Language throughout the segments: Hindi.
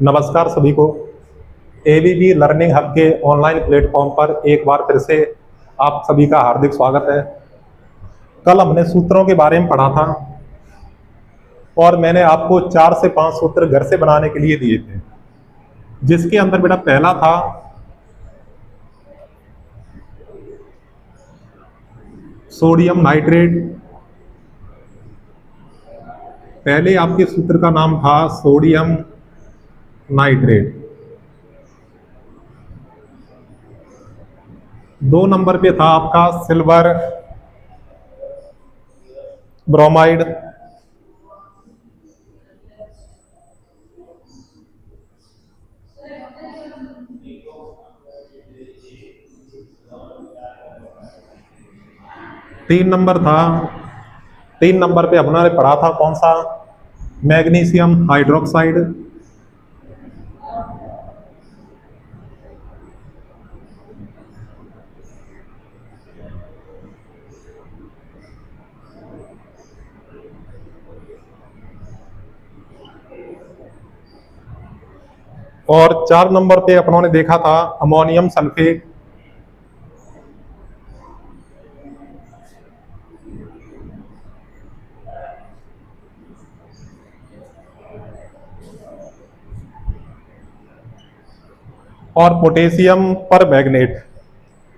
नमस्कार सभी को। एबीबी लर्निंग हब के ऑनलाइन प्लेटफॉर्म पर एक बार फिर से आप सभी का हार्दिक स्वागत है। कल हमने सूत्रों के बारे में पढ़ा था और मैंने आपको 4 से 5 सूत्र घर से बनाने के लिए दिए थे, जिसके अंदर बेटा पहला था सोडियम नाइट्रेट। पहले आपके सूत्र का नाम था सोडियम नाइट्रेट। 2 नंबर पे था आपका सिल्वर ब्रोमाइड। तीन नंबर पे अपना पढ़ा था कौन सा? Magnesium hydroxide. और 4 नंबर पे अपनों ने देखा था अमोनियम सल्फेट। और पोटेशियम पर मैग्नेट।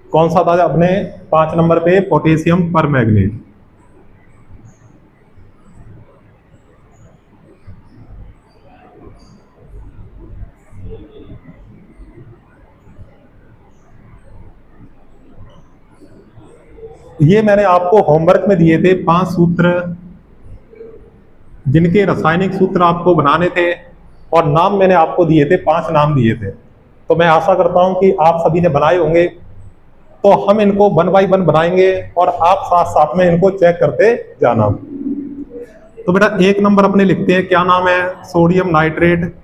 कौन सा था अपने 5 नंबर पे? पोटेशियम पर मैग्नेट। ये मैंने आपको होमवर्क में दिए थे 5 सूत्र, जिनके रासायनिक सूत्र आपको बनाने थे और नाम मैंने आपको दिए थे, 5 नाम दिए थे। तो मैं आशा करता हूं कि आप सभी ने बनाए होंगे। तो हम इनको 1 बाय 1 बनाएंगे और आप साथ साथ में इनको चेक करते जाना। तो बेटा 1 नंबर अपने लिखते हैं, क्या नाम है? Sodium nitrate.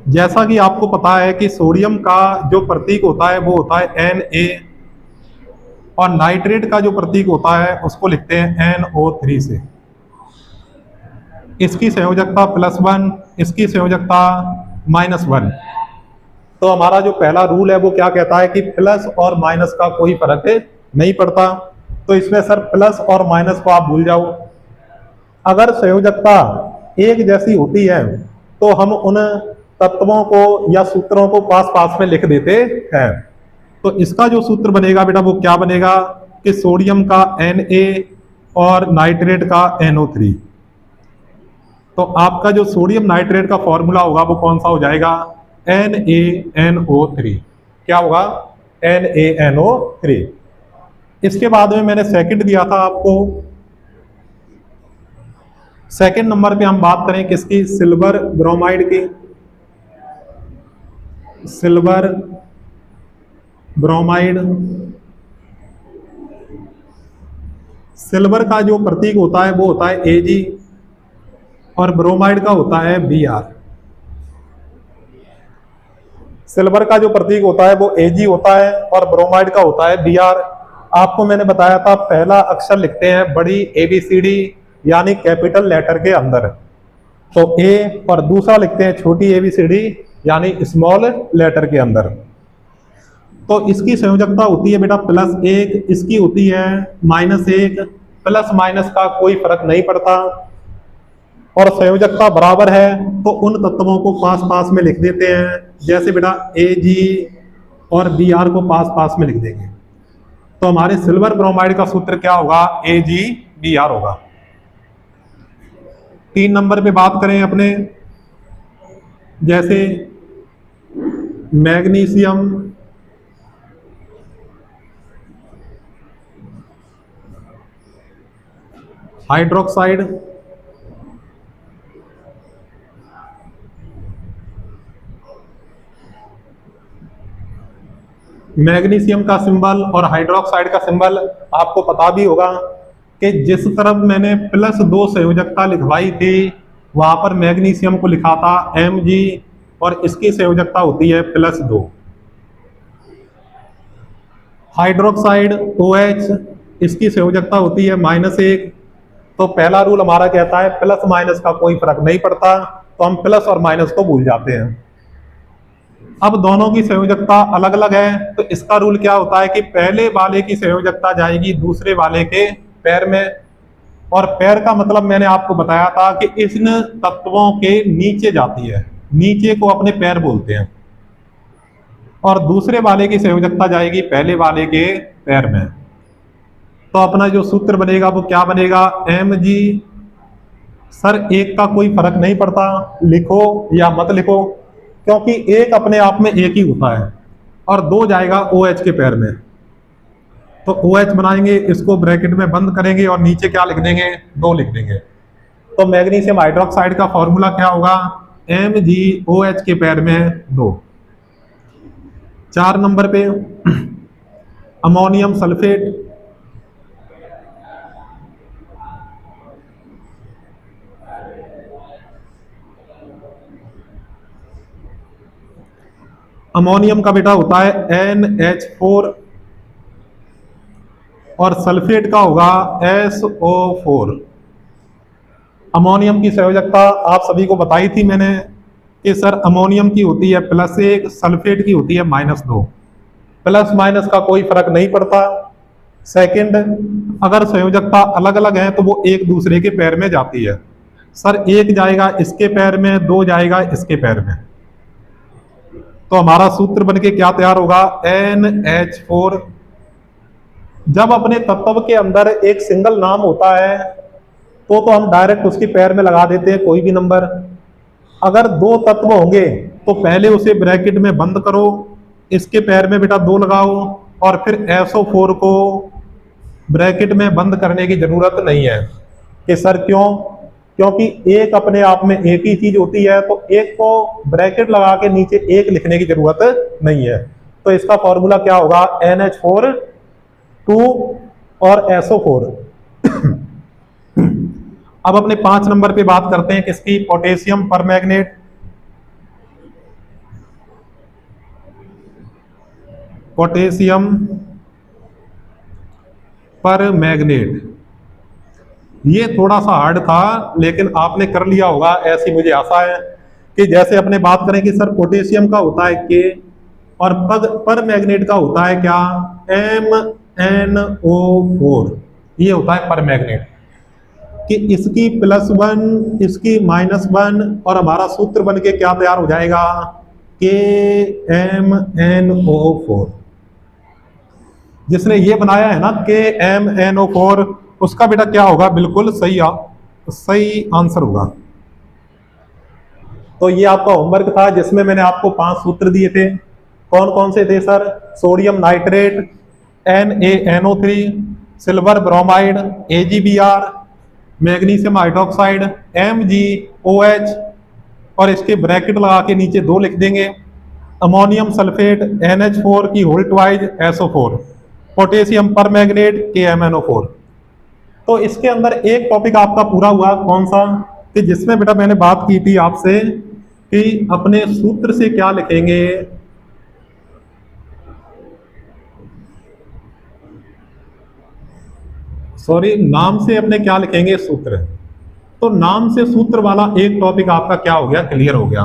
जैसा कि आपको पता है कि सोडियम का जो प्रतीक होता है वो होता है Na, और नाइट्रेट का जो प्रतीक होता है उसको लिखते हैं NO3 से। इसकी संयोजकता +1, इसकी संयोजकता -1। तो हमारा जो पहला रूल है वो क्या कहता है कि प्लस और माइनस का कोई फर्क नहीं पड़ता। तो इसमें सर प्लस और माइनस को आप भूल जाओ। अगर संयोजकता एक जैसी होती है तो हम उन तत्वों को या सूत्रों को पास पास में लिख देते हैं। तो इसका जो सूत्र बनेगा बेटा वो क्या बनेगा कि सोडियम का Na और नाइट्रेट का NO3। तो आपका जो सोडियम नाइट्रेट का फॉर्मूला होगा वो कौन सा हो जाएगा? NaNO3। क्या होगा? NaNO3। इसके बाद में मैंने सेकंड दिया था आपको। सेकंड नंबर पे हम बात करें किसकी? सिल्वर ब्रोमाइड की। Silver bromide. सिल्वर का जो प्रतीक होता है वो होता है Ag और ब्रोमाइड का होता है Br। सिल्वर का जो प्रतीक होता है वो Ag होता है और ब्रोमाइड का होता है Br। आपको मैंने बताया था पहला अक्षर लिखते हैं बड़ी ABCD यानी कैपिटल लेटर के अंदर, तो A, और दूसरा लिखते हैं छोटी ABCD यानी स्मॉल लेटर के अंदर। तो इसकी संयोजकता होती है बेटा +1, इसकी होती है -1। प्लस माइनस का कोई फर्क नहीं पड़ता और संयोजकता बराबर है तो उन तत्वों को पास पास में लिख देते हैं। जैसे बेटा Ag और Br को पास पास में लिख देंगे। तो हमारे सिल्वर ब्रोमाइड का सूत्र क्या होगा? AgBr होगा। 3 नंबर पे बात करें अपने, जैसे मैग्नीशियम हाइड्रोक्साइड। मैग्नीशियम का सिंबल और हाइड्रोक्साइड का सिंबल आपको पता भी होगा कि जिस तरफ मैंने +2 संयोजकता लिखवाई थी वहां पर मैग्नीशियम को लिखा था Mg और इसकी संयोजकता होती है +2। हाइड्रोक्साइड OH, इसकी संयोजकता होती है -1। तो पहला रूल हमारा कहता है प्लस माइनस का कोई फर्क नहीं पड़ता, तो हम प्लस और माइनस को भूल जाते हैं। अब दोनों की संयोजकता अलग अलग है, तो इसका रूल क्या होता है कि पहले वाले की संयोजकता जाएगी दूसरे वाले के पैर में, और पैर का मतलब मैंने आपको बताया था कि इन तत्वों के नीचे जाती है, नीचे को अपने पैर बोलते हैं, और दूसरे वाले की संयोजकता जाएगी पहले वाले के पैर में। तो अपना जो सूत्र बनेगा वो क्या बनेगा, mg। सर एक का कोई फर्क नहीं पड़ता, लिखो या मत लिखो, क्योंकि एक अपने आप में एक ही होता है, और 2 जाएगा OH के पैर में। तो OH बनाएंगे, इसको ब्रैकेट में बंद करेंगे और नीचे क्या लिख देंगे, 2 लिख देंगे। तो मैग्नीशियम हाइड्रोक्साइड का फॉर्मूला क्या होगा, MgOH के पैर में 2। 4 नंबर पे अमोनियम सल्फेट। अमोनियम का बेटा होता है NH4 और सल्फेट का होगा SO4। अमोनियम की संयोजकता आप सभी को बताई थी मैंने कि सर अमोनियम की होती है +1, सल्फेट की होती है -2। प्लस माइनस का कोई फर्क नहीं पड़ता। सेकंड, अगर संयोजकता अलग अलग है तो वो एक दूसरे के पैर में जाती है। सर 1 जाएगा इसके पैर में, 2 जाएगा इसके पैर में। तो हमारा सूत्र बनके क्या तैयार होगा, NH4। जब अपने तत्व के अंदर एक सिंगल नाम होता है तो हम डायरेक्ट उसके पैर में लगा देते हैं कोई भी नंबर। अगर 2 तत्व होंगे तो पहले उसे ब्रैकेट में बंद करो, इसके पैर में बेटा 2 लगाओ, और फिर SO4 को ब्रैकेट में बंद करने की जरूरत नहीं है। कि सर क्यों, क्योंकि एक अपने आप में एक ही चीज होती है, तो एक को ब्रैकेट लगा के नीचे 1 लिखने की जरूरत नहीं है। तो इसका फॉर्मूला क्या होगा, NH4 2 और SO4। अब अपने 5 नंबर पे बात करते हैं किसकी, पोटेशियम परमैंगनेट। पोटेशियम परमैंगनेट, ये थोड़ा सा हार्ड था लेकिन आपने कर लिया होगा, ऐसी मुझे आशा है। कि जैसे अपने बात करें कि सर पोटेशियम का होता है K और परमैंगनेट का होता है क्या, MnO4। ये होता है परमैंगनेट, कि इसकी +1 इसकी -1, और हमारा सूत्र बन के क्या तैयार हो जाएगा, KMnO4। जिसने ये बनाया है ना KMnO4, उसका बेटा क्या होगा, बिल्कुल सही आंसर होगा। तो ये आपका होमवर्क था जिसमें मैंने आपको 5 सूत्र दिए थे। कौन कौन से थे sir, sodium nitrate NaNO3, silver bromide AgBr, magnesium hydroxide MgOH, और इसके ब्रैकेट लगा के नीचे 2 लिख देंगे। अमोनियम सल्फेट NH4 की whole twice SO4, potassium permanganate KMnO4। तो इसके अंदर एक टॉपिक आपका पूरा हुआ, कौन सा, कि जिसमें बेटा मैंने बात की थी आपसे कि अपने सूत्र से क्या लिखेंगे, सॉरी नाम से अपने क्या लिखेंगे, सूत्र। तो नाम से सूत्र वाला एक टॉपिक आपका क्या हो गया, क्लियर हो गया।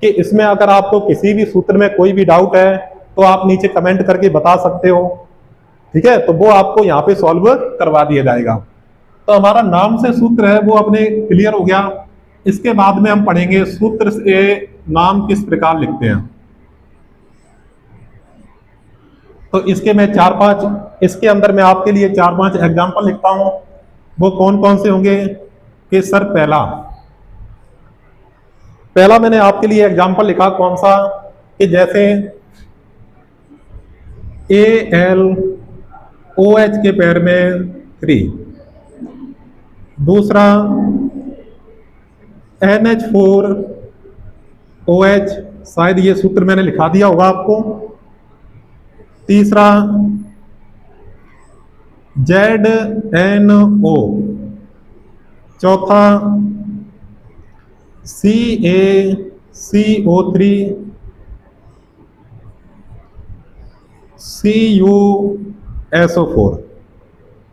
कि इसमें अगर आपको किसी भी सूत्र में कोई भी डाउट है तो आप नीचे कमेंट करके बता सकते हो, ठीक है, तो वो आपको यहाँ पे सॉल्व करवा दिया जाएगा। तो हमारा नाम से सूत्र है वो अपने क्लियर हो गया। इसके बाद में हम पढ़ेंगे सूत्र से नाम किस प्रकार लिखते हैं। तो इसके मैं 4-5, इसके अंदर मैं आपके लिए 4-5 एग्जाम्पल लिखता हूं। वो कौन कौन से होंगे, कि सर पहला मैंने आपके लिए एग्जाम्पल लिखा कौन सा, कि जैसे AlOH के पैर में 3, दूसरा NH4OH, शायद ये सूत्र मैंने लिखा दिया होगा आपको। तीसरा ZnO, चौथा CaCO3, CuSO4।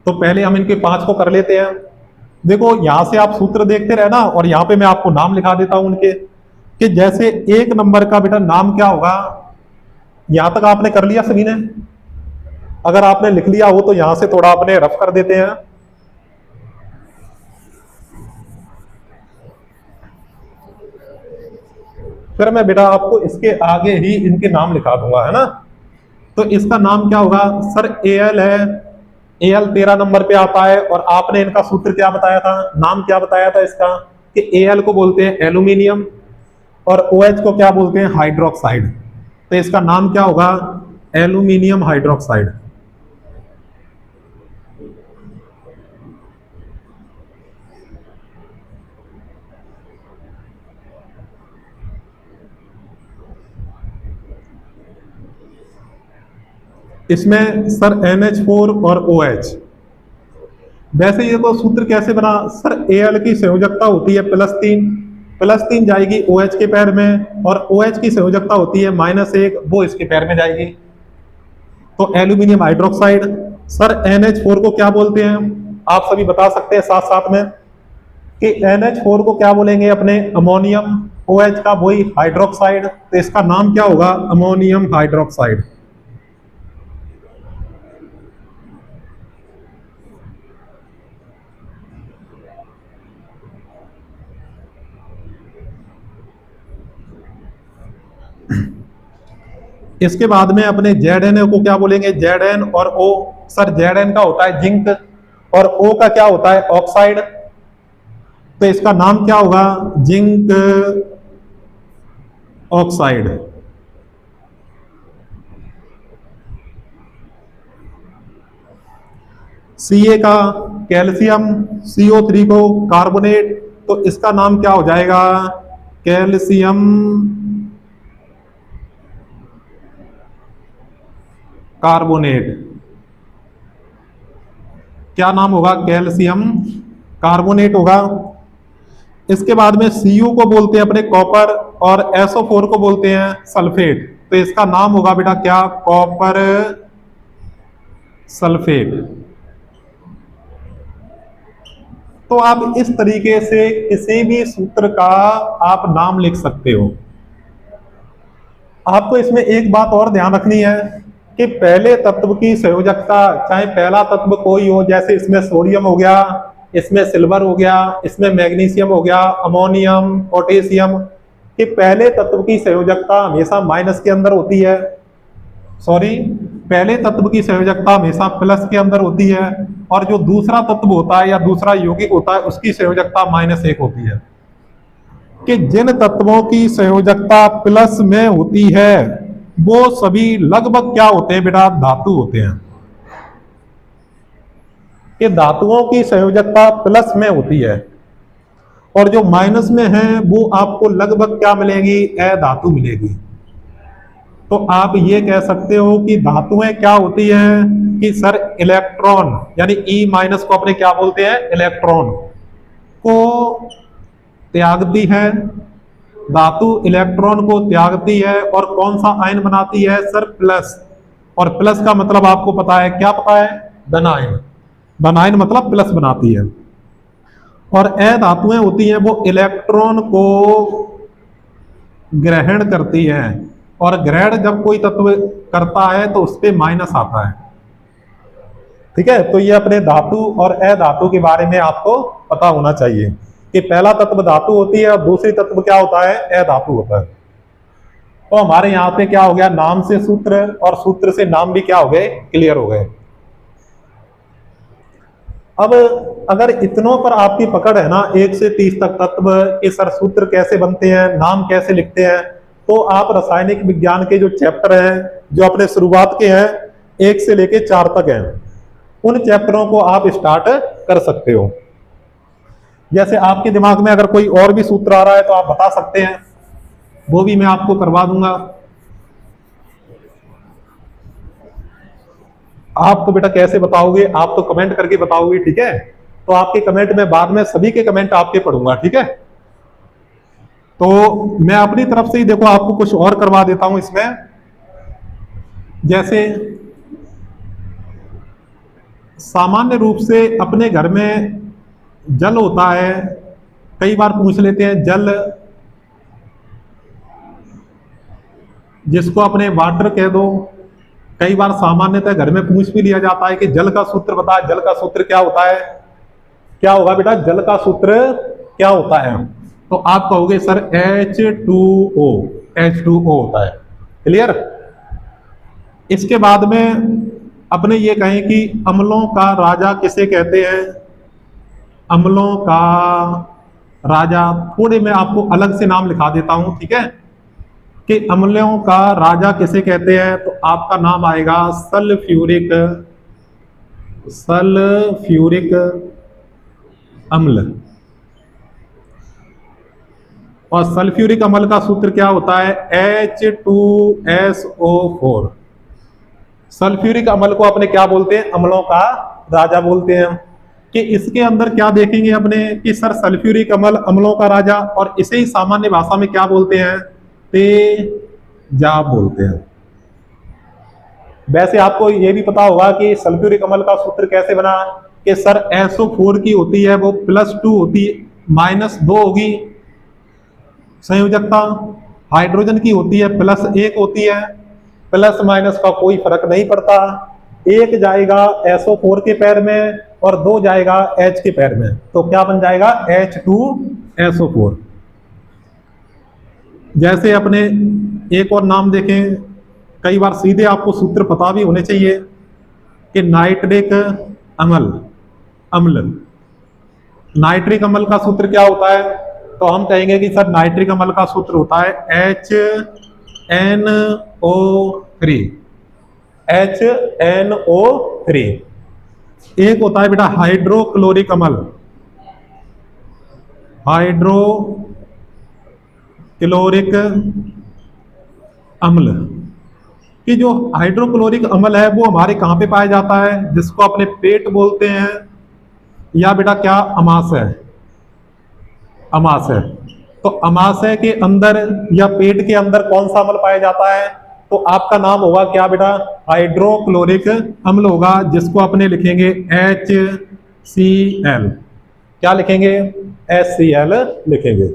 तो पहले हम इनके 5 को कर लेते हैं। देखो यहां से आप सूत्र देखते रहना और यहां पे मैं आपको नाम लिखा देता हूं उनके, कि जैसे 1 नंबर का बेटा नाम क्या होगा। यहां तक आपने कर लिया सभी ने? अगर आपने लिख लिया हो तो यहां से थोड़ा अपने रफ कर देते हैं। फिर मैं बेटा आपको इसके आगे ही इनके नाम लिखा दूंगा, है ना। तो इसका नाम क्या होगा सर? Al है। Al 13 नंबर पे आता है। और आपने इनका सूत्र क्या बताया था, नाम क्या बताया था इसका, कि Al को बोलते हैं एल्यूमिनियम और OH को क्या बोलते हैं, हाइड्रोक्साइड। तो इसका नाम क्या होगा, एल्यूमिनियम हाइड्रोक्साइड। इसमें सर NH4 और OH। वैसे ये तो सूत्र कैसे बना सर? Al की संयोजकता होती है +3, +3 जाएगी OH के पैर में, और OH की संयोजकता होती है -1, वो इसके पैर में जाएगी। तो एल्यूमिनियम हाइड्रोक्साइड। सर NH4 को क्या बोलते हैं, आप सभी बता सकते हैं साथ साथ में, कि NH4 को क्या बोलेंगे अपने, अमोनियम। OH का वही हाइड्रोक्साइड, तो इसका नाम क्या होगा, अमोनियम हाइड्रोक्साइड। इसके बाद में अपने ZNO को क्या बोलेंगे, Zn और O। सर Zn का होता है जिंक और O का क्या होता है, ऑक्साइड। तो इसका नाम क्या होगा, जिंक ऑक्साइड। Ca का कैल्शियम, CO3 को कार्बोनेट, तो इसका नाम क्या हो जाएगा, कैल्शियम कार्बोनेट। क्या नाम होगा, कैल्शियम कार्बोनेट होगा। इसके बाद में Cu को बोलते हैं अपने कॉपर और SO4 को बोलते हैं सल्फेट। तो इसका नाम होगा बेटा क्या, कॉपर सल्फेट। तो आप इस तरीके से किसी भी सूत्र का आप नाम लिख सकते हो। आपको इसमें एक बात और ध्यान रखनी है कि पहले तत्व की संयोजकता, चाहे पहला तत्व कोई हो, जैसे इसमें सोडियम हो गया, इसमें सिल्वर हो गया, इसमें मैग्नीशियम हो गया, अमोनियम, पोटेशियम, कि पहले तत्व की संयोजकता हमेशा माइनस के अंदर होती है। सॉरी, पहले तत्व की संयोजकता हमेशा प्लस के अंदर होती है, और जो दूसरा तत्व होता है या दूसरा यौगिक होता है उसकी संयोजकता -1 होती है। कि जिन तत्वों की संयोजकता प्लस में होती है वो सभी लगभग क्या होते हैं बेटा, धातु होते हैं। कि धातुओं की संयोजकता प्लस में होती है, और जो माइनस में है वो आपको लगभग क्या मिलेगी, अधातु मिलेगी। तो आप ये कह सकते हो कि धातुएं क्या होती हैं, कि सर इलेक्ट्रॉन, यानी E- को अपने क्या बोलते हैं, इलेक्ट्रॉन को त्यागती है। धातु इलेक्ट्रॉन को त्यागती है और कौन सा आयन बनाती है सर, प्लस। और प्लस का मतलब आपको पता है, क्या पता है, धन आयन। धन आयन मतलब प्लस बनाती है। और अधातुएं होती हैं वो इलेक्ट्रॉन को ग्रहण करती है, और ग्रहण जब कोई तत्व करता है तो उस पर माइनस आता है। ठीक है, तो ये अपने धातु और अधातु के बारे में आपको पता होना चाहिए कि पहला तत्व धातु होती है और दूसरी तत्व क्या होता है, अधातु होता है। तो हमारे यहां पे क्या हो गया, नाम से सूत्र और सूत्र से नाम भी क्या हो गए, क्लियर हो गए। अब अगर इतनों पर आपकी पकड़ है ना, 1 से 30 तक तत्व के सर सूत्र कैसे बनते हैं, नाम कैसे लिखते हैं, तो आप रासायनिक विज्ञान के जो चैप्टर हैं, जो अपने शुरुआत के हैं, 1 से लेके 4 तक हैं, उन चैप्टरों को आप स्टार्ट कर सकते हो। जैसे आपके दिमाग में अगर कोई और भी सूत्र आ रहा है तो आप बता सकते हैं, वो भी मैं आपको करवा दूंगा। आप तो बेटा कैसे बताओगे, आप तो कमेंट करके बताओगे, ठीक है। तो आपके कमेंट में बाद में सभी के कमेंट आपके पढ़ूंगा, ठीक है। तो मैं अपनी तरफ से ही देखो आपको कुछ और करवा देता हूं इसमें। जैसे सामान्य रूप से अपने घर में जल होता है, कई बार पूछ लेते हैं जल, जिसको अपने वाटर कह दो। कई बार सामान्यतः घर में पूछ भी लिया जाता है कि जल का सूत्र बता, जल का सूत्र क्या होता है, क्या होगा बेटा, जल का सूत्र क्या होता है? तो आप कहोगे सर H2O, H2O होता है। क्लियर? इसके बाद में अपने ये कहें कि अम्लों का राजा किसे कहते हैं? अम्लों का राजा, थोड़े मैं आपको अलग से नाम लिखा देता हूं, ठीक है, कि अम्लों का राजा किसे कहते हैं? तो आपका नाम आएगा सल्फ्यूरिक, सल्फ्यूरिक अम्ल। और सल्फ्यूरिक अम्ल का सूत्र क्या होता है? H2SO4। सल्फ्यूरिक अम्ल को अपने क्या बोलते हैं? अम्लों का राजा बोलते हैं। कि इसके अंदर क्या देखेंगे अपने कि सर सल्फ्यूरिक अम्ल अम्लों का राजा, और इसे ही सामान्य भाषा में क्या बोलते हैं? तेजाब बोलते हैं। वैसे आपको ये भी पता होगा कि सल्फ्यूरिक अम्ल का सूत्र कैसे बना, कि सर SO4 की होती है वो +2 होती, -2 होगी संयोजकता, हाइड्रोजन की होती है +1 होती है, प्लस माइनस का कोई फर्क नहीं पड़ता, एक जाएगा SO4 के पैर में और 2 जाएगा H के पैर में, तो क्या बन जाएगा? H2SO4। जैसे अपने एक और नाम देखें, कई बार सीधे आपको सूत्र पता भी होने चाहिए कि नाइट्रिक अम्ल, नाइट्रिक अम्ल का सूत्र क्या होता है? तो हम कहेंगे कि सर नाइट्रिक अम्ल का सूत्र होता है HNO3, HNO3। एक होता है बेटा हाइड्रोक्लोरिक अम्ल, हाइड्रोक्लोरिक अम्ल। कि जो हाइड्रोक्लोरिक अम्ल है वो हमारे कहां पे पाया जाता है? जिसको अपने पेट बोलते हैं, या बेटा क्या अमाशय, अमाशय। तो अमाशय के अंदर या पेट के अंदर कौन सा अम्ल पाया जाता है? तो आपका नाम होगा क्या बेटा? हाइड्रोक्लोरिक अम्ल होगा, जिसको अपने लिखेंगे HCl। क्या लिखेंगे? HCl लिखेंगे।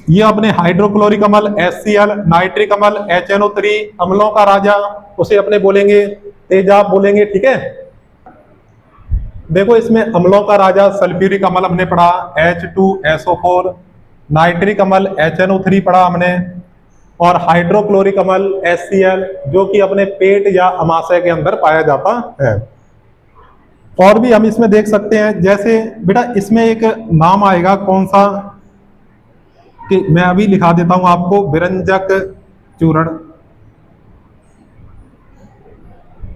ये अपने हाइड्रोक्लोरिक अम्ल HCl, नाइट्रिक अम्ल HNO3, अम्लों का राजा उसे अपने बोलेंगे तेजाब बोलेंगे, ठीक है। देखो इसमें अम्लों का राजा सल्फ्यूरिक अम्ल हमने पढ़ा H2SO4, नाइट्रिक अम्ल HNO3 पढ़ा हमने, और हाइड्रोक्लोरिक अम्ल HCl जो कि अपने पेट या अमाशय के अंदर पाया जाता है। और भी हम इसमें देख सकते हैं, जैसे बेटा इसमें एक नाम आएगा कौन सा, कि मैं अभी लिखा देता हूं आपको, विरंजक चूर्ण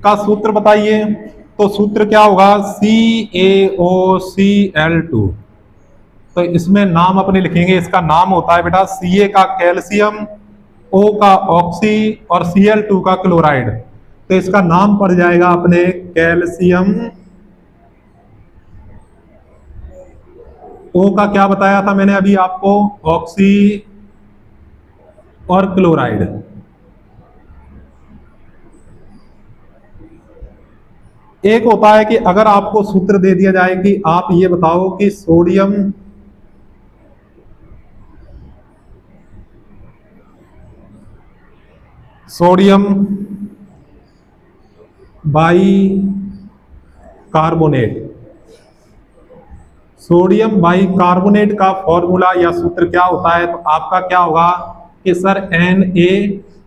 का सूत्र बताइए। तो सूत्र क्या होगा? CaOCl2। तो इसमें नाम अपने लिखेंगे, इसका नाम होता है बेटा Ca का कैल्शियम, O का ऑक्सी और Cl2 का क्लोराइड। तो इसका नाम पड़ जाएगा अपने कैल्शियम, O का क्या बताया था मैंने अभी आपको? ऑक्सी और क्लोराइड। एक होता है कि अगर आपको सूत्र दे दिया जाए कि आप ये बताओ कि sodium by carbonate, sodium by carbonate का फॉर्मूला या सूत्र क्या होता है? तो आपका क्या होगा कि सर Na।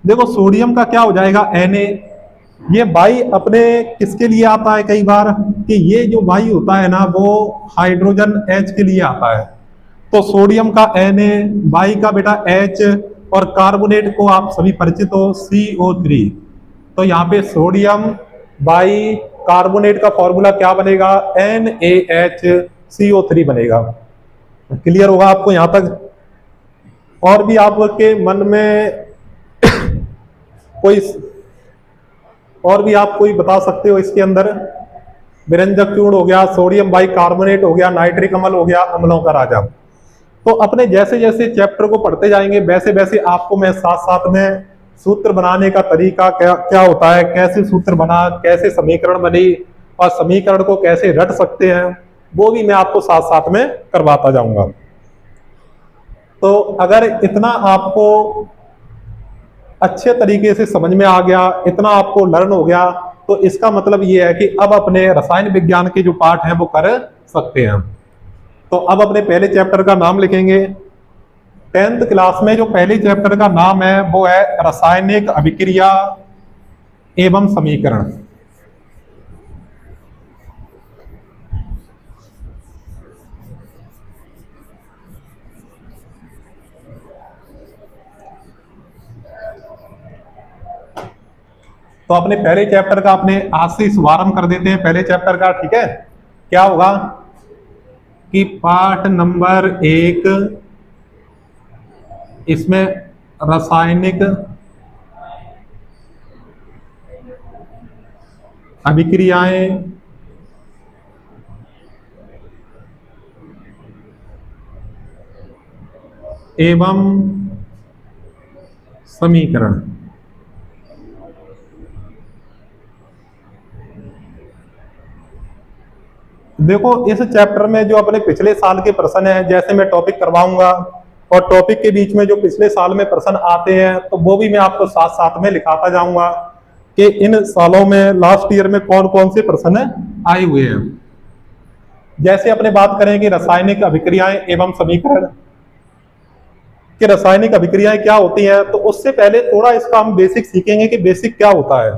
देखो सोडियम का क्या हो जाएगा? Na। ये बाई अपने किसके लिए आता है? कई बार कि ये जो बाई होता है ना वो हाइड्रोजन H के लिए आता है। तो सोडियम का Na, बाई का बेटा H, और कार्बोनेट को आप सभी परिचित हो CO3। तो यहाँ पे सोडियम बाई कार्बोनेट का फॉर्मूला क्या बनेगा? NaHCO3 बनेगा। क्लियर होगा आपको यहां तक? और भी आपके मन में कोई, और भी आप कोई बता सकते हो इसके अंदर? विरंजक चूर्ण हो गया, सोडियम बाई कार्बोनेट हो गया, नाइट्रिक अम्ल हो गया, अम्लों का राजा। तो अपने जैसे जैसे चैप्टर को पढ़ते जाएंगे वैसे वैसे आपको मैं साथ साथ में सूत्र बनाने का तरीका क्या क्या होता है, कैसे सूत्र बना, कैसे समीकरण बनी और समीकरण को कैसे रट सकते हैं, वो भी मैं आपको साथ साथ में करवाता जाऊंगा। तो अगर इतना आपको अच्छे तरीके से समझ में आ गया, इतना आपको लर्न हो गया, तो इसका मतलब ये है कि अब अपने रसायन विज्ञान के जो पार्ट हैं वो कर सकते हैं। तो अब अपने पहले चैप्टर का नाम लिखेंगे। 10th क्लास में जो पहले चैप्टर का नाम है वो है रासायनिक अभिक्रिया एवं समीकरण। तो अपने पहले चैप्टर का अपने आज से शुभारंभ कर देते हैं पहले चैप्टर का, ठीक है। क्या होगा कि पार्ट नंबर 1, इसमें रासायनिक अभिक्रियाएं एवं समीकरण। देखो इस चैप्टर में जो अपने पिछले साल के प्रश्न है, जैसे मैं टॉपिक करवाऊंगा और टॉपिक के बीच में जो पिछले साल में प्रश्न आते हैं तो वो भी मैं आपको साथ साथ में लिखाता जाऊंगा कि इन सालों में लास्ट ईयर में कौन कौन से प्रश्न आए हुए हैं। जैसे अपने बात करें कि रासायनिक अभिक्रियाएं एवं समीकरण, कि रासायनिक अभिक्रियाएं क्या होती हैं, तो उससे पहले थोड़ा इसका हम बेसिक सीखेंगे कि बेसिक क्या होता है।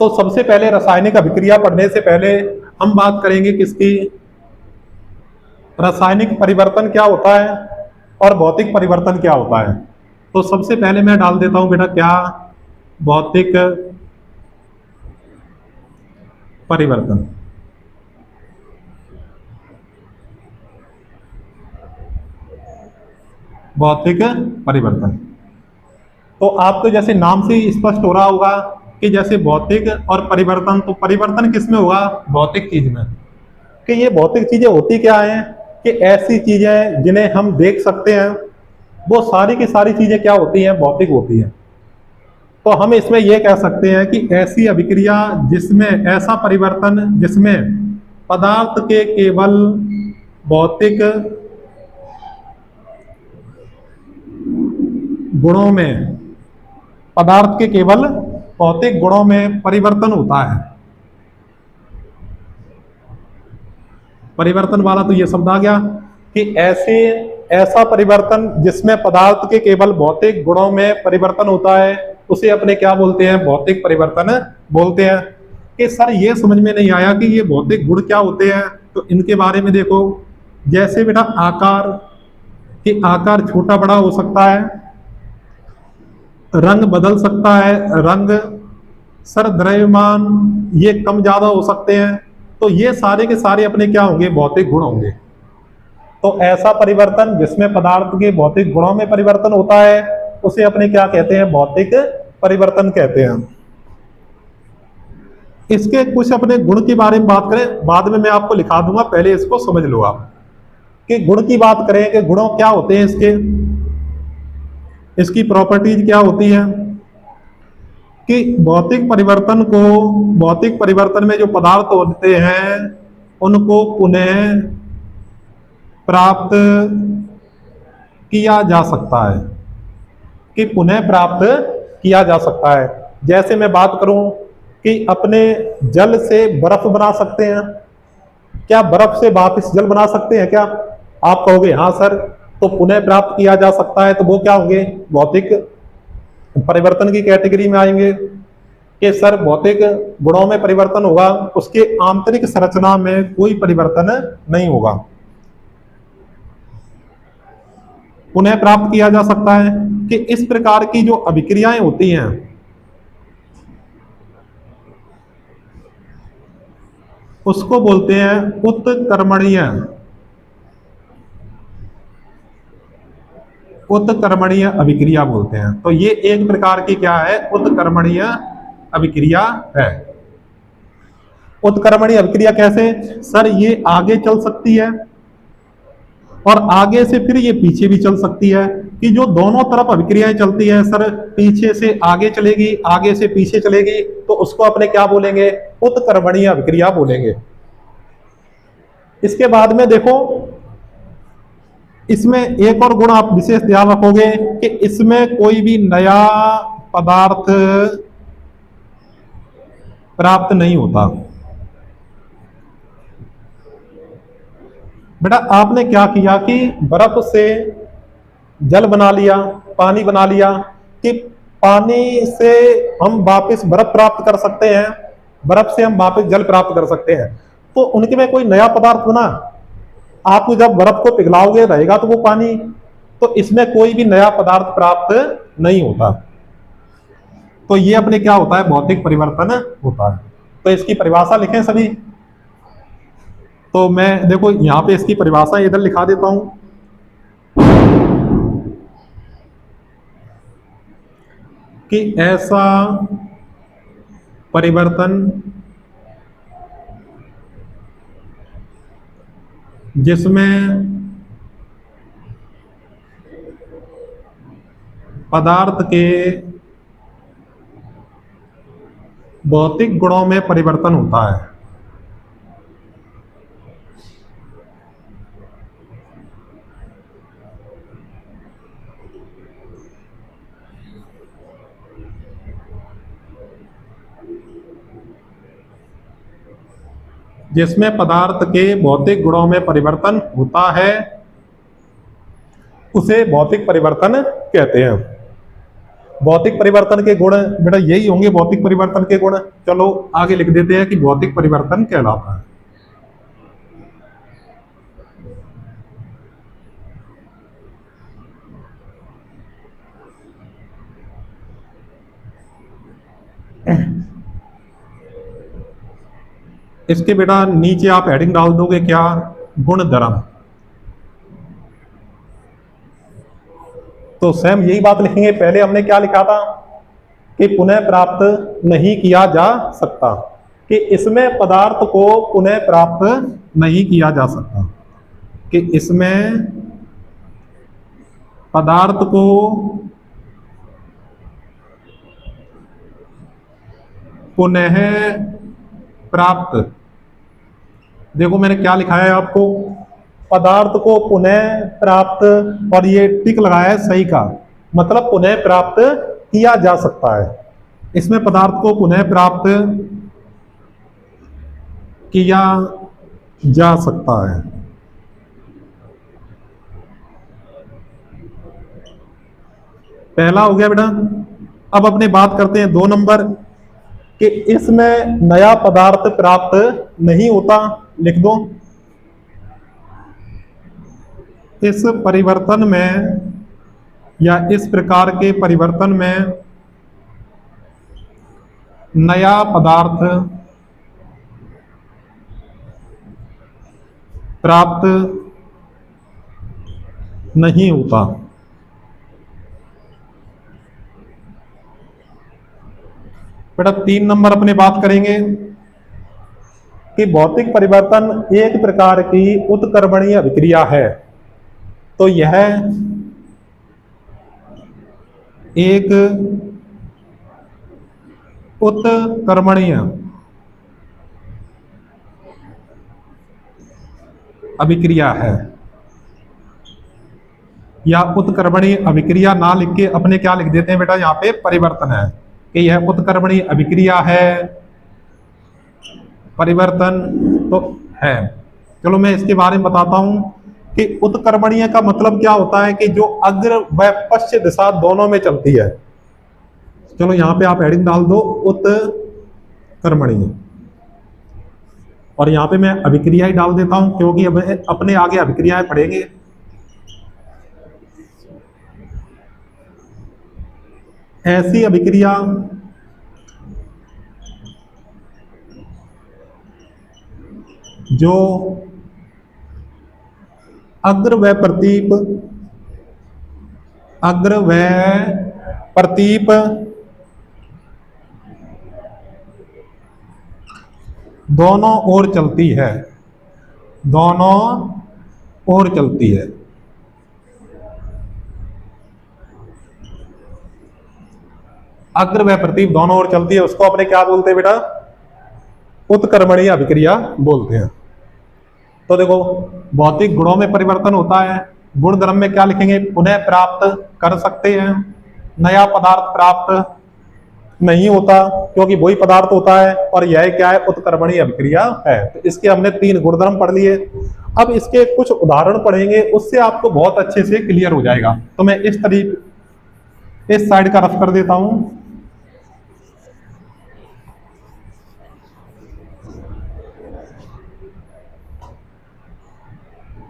तो सबसे पहले रासायनिक अभिक्रिया पढ़ने से पहले हम बात करेंगे किसकी, रासायनिक परिवर्तन क्या होता है और भौतिक परिवर्तन क्या होता है। तो सबसे पहले मैं डाल देता हूं बेटा क्या, भौतिक परिवर्तन। भौतिक परिवर्तन, तो आपको जैसे नाम से ही स्पष्ट हो रहा होगा कि जैसे भौतिक और परिवर्तन, तो परिवर्तन किस में होगा, भौतिक चीज में। कि ये भौतिक चीजें होती क्या हैं, कि ऐसी चीजें जिन्हें हम देख सकते हैं वो सारी की सारी चीजें क्या होती हैं, भौतिक होती हैं। तो हम इसमें यह कह सकते हैं कि ऐसी अभिक्रिया जिसमें ऐसा परिवर्तन जिसमें पदार्थ के केवल भौतिक गुणों में, पदार्थ के केवल भौतिक गुणों में परिवर्तन होता है। परिवर्तन वाला तो ये शब्द आ गया कि ऐसा परिवर्तन जिसमें पदार्थ के केवल भौतिक गुणों में परिवर्तन होता है उसे अपने क्या बोलते हैं, भौतिक परिवर्तन बोलते हैं। कि सर ये समझ में नहीं आया कि ये भौतिक गुण क्या होते हैं, तो इनके बारे में देखो। जैसे बेटा आकार, कि आकार छोटा बड़ा हो सकता है, रंग बदल सकता है, रंग सर द्रव्यमान ये कम ज्यादा हो सकते हैं। तो ये सारे के सारे अपने क्या होंगे, भौतिक गुण होंगे। तो ऐसा परिवर्तन जिसमें पदार्थ के भौतिक गुणों में परिवर्तन होता है उसे अपने क्या कहते हैं, भौतिक परिवर्तन कहते हैं। इसके कुछ अपने गुण के बारे में बात करें, बाद में मैं आपको लिखा दूंगा, पहले इसको समझ लो आप। कि गुण की बात करें कि गुणों क्या होते हैं इसके, इसकी प्रॉपर्टीज क्या होती है। कि भौतिक परिवर्तन में जो पदार्थ होते हैं उनको पुनः प्राप्त किया जा सकता है, कि पुनः प्राप्त किया जा सकता है। जैसे मैं बात करूं कि अपने जल से बर्फ बना सकते हैं, क्या बर्फ से वापस जल बना सकते हैं क्या, आप कहोगे हाँ सर। तो पुनः प्राप्त किया जा सकता है, तो वो क्या होंगे, भौतिक परिवर्तन की कैटेगरी में आएंगे। कि सर भौतिक गुणों में परिवर्तन होगा, उसके आंतरिक संरचना में कोई परिवर्तन नहीं होगा। पुनः प्राप्त किया जा सकता है। कि इस प्रकार की जो अभिक्रियाएं होती हैं उसको बोलते हैं उत्कर्मणीय, उत्कर्मणीय अभिक्रिया बोलते हैं। तो ये एक प्रकार की क्या है, उत्कर्मणीय अभिक्रिया है। उत्कर्मणीय अभिक्रिया कैसे, सर ये आगे चल सकती है, और आगे से फिर ये पीछे भी चल सकती है। कि जो दोनों तरफ अभिक्रियाएं चलती है सर, पीछे से आगे चलेगी, आगे से पीछे चलेगी, तो उसको अपने क्या बोलेंगे? उत्कर्मणीय अभिक्रिया बोलेंगे। इसके बाद में देखो, इसमें एक और गुण आप विशेष ध्यान रखोगे कि इसमें कोई भी नया पदार्थ प्राप्त नहीं होता। बेटा आपने क्या किया कि बर्फ से जल बना लिया, पानी बना लिया, कि पानी से हम वापस बर्फ प्राप्त कर सकते हैं, बर्फ से हम वापस जल प्राप्त कर सकते हैं। तो उनके में कोई नया पदार्थ बना? आप जब बर्फ को पिघलाओगे रहेगा तो वो पानी, तो इसमें कोई भी नया पदार्थ प्राप्त नहीं होता। तो ये अपने क्या होता है? भौतिक परिवर्तन होता है। तो इसकी परिभाषा लिखें सभी। तो मैं देखो यहां पे इसकी परिभाषा इधर लिखा देता हूं कि ऐसा परिवर्तन जिसमें पदार्थ के भौतिक गुणों में परिवर्तन होता है। जिसमें पदार्थ के भौतिक गुणों में परिवर्तन होता है उसे भौतिक परिवर्तन कहते हैं। भौतिक परिवर्तन के गुण बेटा यही होंगे, भौतिक परिवर्तन के गुण। चलो आगे लिख देते हैं कि भौतिक परिवर्तन कहलाता है। इसके बेटा नीचे आप हेडिंग डाल दोगे क्या? गुण धर्म। तो सेम यही बात लिखेंगे। पहले हमने क्या लिखा था कि पुनः प्राप्त नहीं किया जा सकता, कि इसमें पदार्थ को पुनः प्राप्त नहीं किया जा सकता, कि इसमें पदार्थ को पुनः प्राप्त, देखो मैंने क्या लिखा है आपको, पदार्थ को पुनः प्राप्त, और ये टिक लगाया है सही का, मतलब पुनः प्राप्त किया जा सकता है। इसमें पदार्थ को पुनः प्राप्त किया जा सकता है। पहला हो गया बेटा। अब अपने बात करते हैं 2 नंबर, कि इसमें नया पदार्थ प्राप्त नहीं होता। लिख दो, इस परिवर्तन में या इस प्रकार के परिवर्तन में नया पदार्थ प्राप्त नहीं होता। बेटा 3 नंबर अपने बात करेंगे कि भौतिक परिवर्तन एक प्रकार की उत्कर्मणीय अभिक्रिया है। तो यह एक उत्कर्मणीय अभिक्रिया है, या उत्कर्मणीय अभिक्रिया ना लिख के अपने क्या लिख देते हैं बेटा? यहाँ पे परिवर्तन है, कि यह उत्कर्मणीय अभिक्रिया है, परिवर्तन तो है। चलो मैं इसके बारे में बताता हूं कि उत्कर्मणीय का मतलब क्या होता है, कि जो अग्र व पश्चिम दिशा दोनों में चलती है। चलो यहां पे आप हेडिंग डाल दो उत्कर्मणीय, और यहां पे मैं अभिक्रिया ही डाल देता हूं क्योंकि अब अपने आगे अभिक्रियाएं पढ़ेंगे। ऐसी अभिक्रिया जो अग्र व प्रतीप दोनों ओर चलती है, दोनों ओर चलती है। अग्र व प्रतीप दोनों ओर चलती है, उसको अपने क्या बोलते हैं बेटा? उत्कर्मणीय अभिक्रिया बोलते हैं। तो देखो, भौतिक गुणों में परिवर्तन होता है, गुण धर्म में क्या लिखेंगे? पुनः प्राप्त कर सकते हैं, नया पदार्थ प्राप्त नहीं होता क्योंकि वही पदार्थ होता है, और यह क्या है? उत्कर्मणीय अभिक्रिया है। तो इसके हमने 3 गुणधर्म पढ़ लिए। अब इसके कुछ उदाहरण पढ़ेंगे, उससे आपको बहुत अच्छे से क्लियर हो जाएगा। तो मैं इस तरीके इस साइड का रफ कर देता हूं।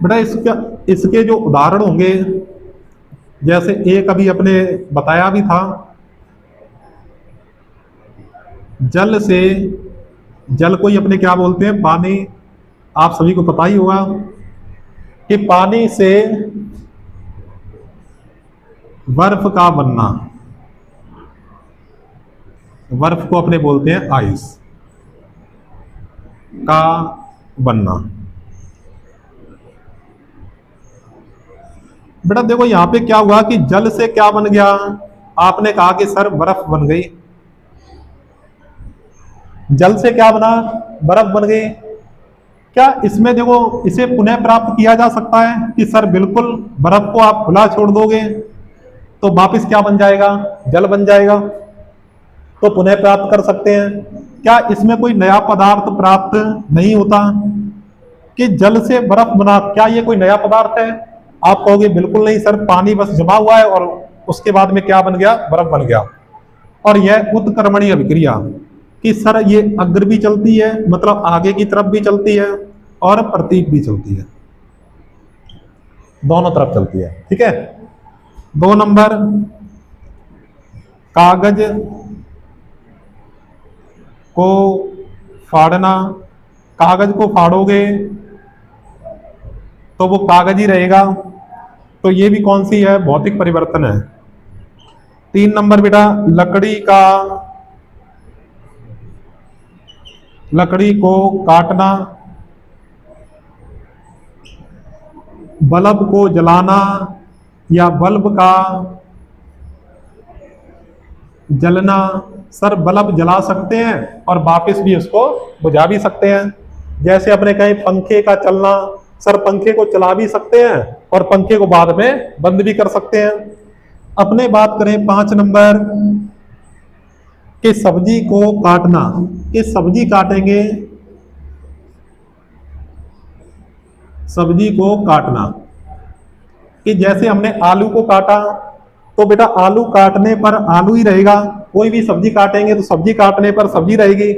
बेटा इसके जो उदाहरण होंगे, जैसे एक अभी अपने बताया भी था, जल से, जल को ही अपने क्या बोलते हैं? पानी। आप सभी को पता ही होगा कि पानी से बर्फ का बनना, बर्फ को अपने बोलते हैं आइस का बनना। बेटा देखो यहां पे क्या हुआ कि जल से क्या बन गया? आपने कहा कि सर बर्फ बन गई। जल से क्या बना? बर्फ बन गई। क्या इसमें देखो इसे पुनः प्राप्त किया जा सकता है कि सर बिल्कुल बर्फ को आप खुला छोड़ दोगे तो वापस क्या बन जाएगा? जल बन जाएगा। तो पुनः प्राप्त कर सकते हैं। क्या इसमें कोई नया पदार्थ प्राप्त नहीं होता कि जल से बर्फ बना? क्या ये कोई नया पदार्थ है? आप कहोगे बिल्कुल नहीं सर, पानी बस जमा हुआ है और उसके बाद में क्या बन गया? बर्फ बन गया। और यह उत्कर्मणीय अभिक्रिया कि सर ये अग्र भी चलती है, मतलब आगे की तरफ भी चलती है, और प्रतीक भी चलती है, दोनों तरफ चलती है। ठीक है। 2 नंबर, कागज को फाड़ना। कागज को फाड़ोगे तो वो कागज ही रहेगा। तो ये भी कौन सी है? भौतिक परिवर्तन है। 3 नंबर बेटा, लकड़ी को काटना, बल्ब को जलाना या बल्ब का जलना। सर बल्ब जला सकते हैं और वापस भी उसको बुझा भी सकते हैं। जैसे अपने कहीं पंखे का चलना, सर पंखे को चला भी सकते हैं और पंखे को बाद में बंद भी कर सकते हैं। अपने बात करें 5 नंबर कि सब्जी को काटना, कि सब्जी काटेंगे, सब्जी को काटना कि जैसे हमने आलू को काटा तो बेटा आलू काटने पर आलू ही रहेगा, कोई भी सब्जी काटेंगे तो सब्जी काटने पर सब्जी रहेगी।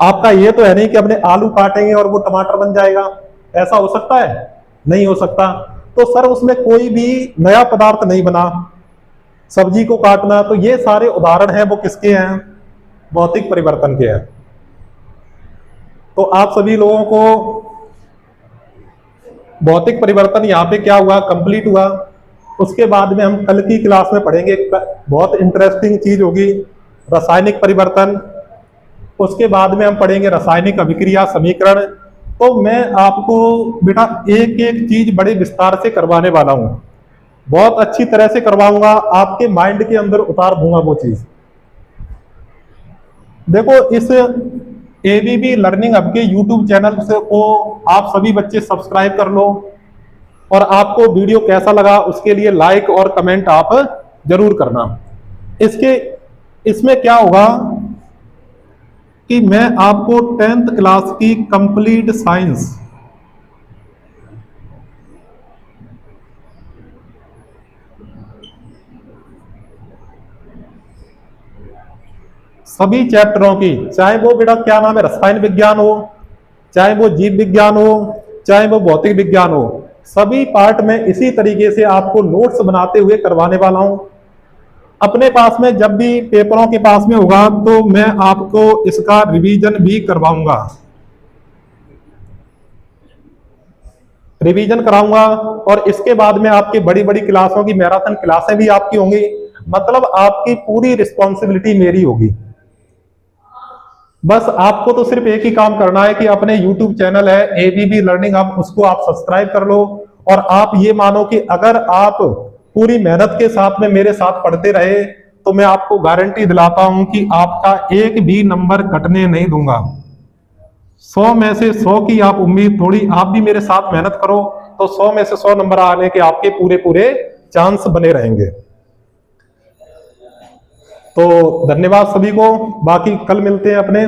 आपका ये तो है नहीं कि अपने आलू काटेंगे और वो टमाटर बन जाएगा, ऐसा हो सकता है? नहीं हो सकता। तो सर उसमें कोई भी नया पदार्थ नहीं बना, सब्जी को काटना। तो ये सारे उदाहरण हैं वो किसके हैं? भौतिक परिवर्तन के हैं। तो आप सभी लोगों को भौतिक परिवर्तन यहाँ पे क्या हुआ? कंप्लीट हुआ। उसके बाद में हम कल की क्लास में पढ़ेंगे, बहुत इंटरेस्टिंग चीज होगी, रासायनिक परिवर्तन। उसके बाद में हम पढ़ेंगे रासायनिक अभिक्रिया समीकरण। तो मैं आपको बेटा एक एक चीज बड़े विस्तार से करवाने वाला हूं, बहुत अच्छी तरह से करवाऊंगा, आपके माइंड के अंदर उतार दूंगा वो चीज। देखो इस एबीबी लर्निंग हब के यूट्यूब चैनल से को आप सभी बच्चे सब्सक्राइब कर लो, और आपको वीडियो कैसा लगा उसके लिए लाइक और कमेंट आप जरूर करना। इसमें क्या होगा कि मैं आपको 10th क्लास की कंप्लीट साइंस, सभी चैप्टरों की, चाहे वो बेटा क्या नाम है रसायन विज्ञान हो, चाहे वो जीव विज्ञान हो, चाहे वो भौतिक विज्ञान हो, सभी पार्ट में इसी तरीके से आपको नोट्स बनाते हुए करवाने वाला हूं। अपने पास में जब भी पेपरों के पास में होगा तो मैं आपको इसका रिवीजन भी करवाऊंगा, रिवीजन कराऊंगा। और इसके बाद में आपकी बड़ी बड़ी क्लासों की मैराथन क्लासें भी आपकी होंगी, मतलब आपकी पूरी रिस्पॉन्सिबिलिटी मेरी होगी। बस आपको तो सिर्फ एक ही काम करना है कि अपने YouTube चैनल है एबीबी लर्निंग, आप उसको आप सब्सक्राइब कर लो। और आप ये मानो कि अगर आप पूरी मेहनत के साथ में मेरे साथ पढ़ते रहे तो मैं आपको गारंटी दिलाता हूं कि आपका एक भी नंबर कटने नहीं दूंगा। 100 में से 100 की आप उम्मीद, थोड़ी आप भी मेरे साथ मेहनत करो तो 100 में से 100 नंबर आने के आपके पूरे पूरे चांस बने रहेंगे। तो धन्यवाद सभी को, बाकी कल मिलते हैं अपने